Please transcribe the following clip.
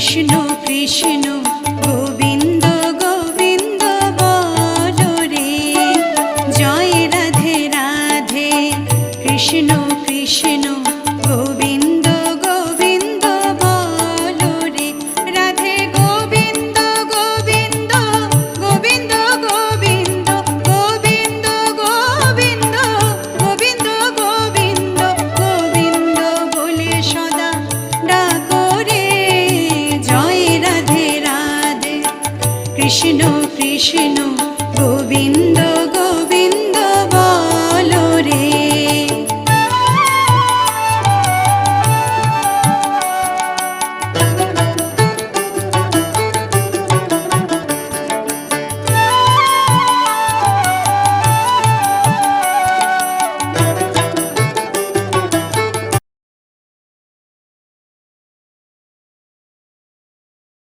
কৃষ্ণ কৃষ্ণ গোবিন্দ গোবিন্দ বলো রে, জয় রাধে রাধে। কৃষ্ণ কৃষ্ণ গোবিন্দ গোবিন্দ বলো রে, রাধে গোবিন্দ গোবিন্দ গোবিন্দ গোবিন্দ গোবিন্দ গোবিন্দ গোবিন্দ গোবিন্দ গোবিন্দ বলে সদা ডাকো রে, জয় রাধে রাধে। কৃষ্ণ কৃষ্ণ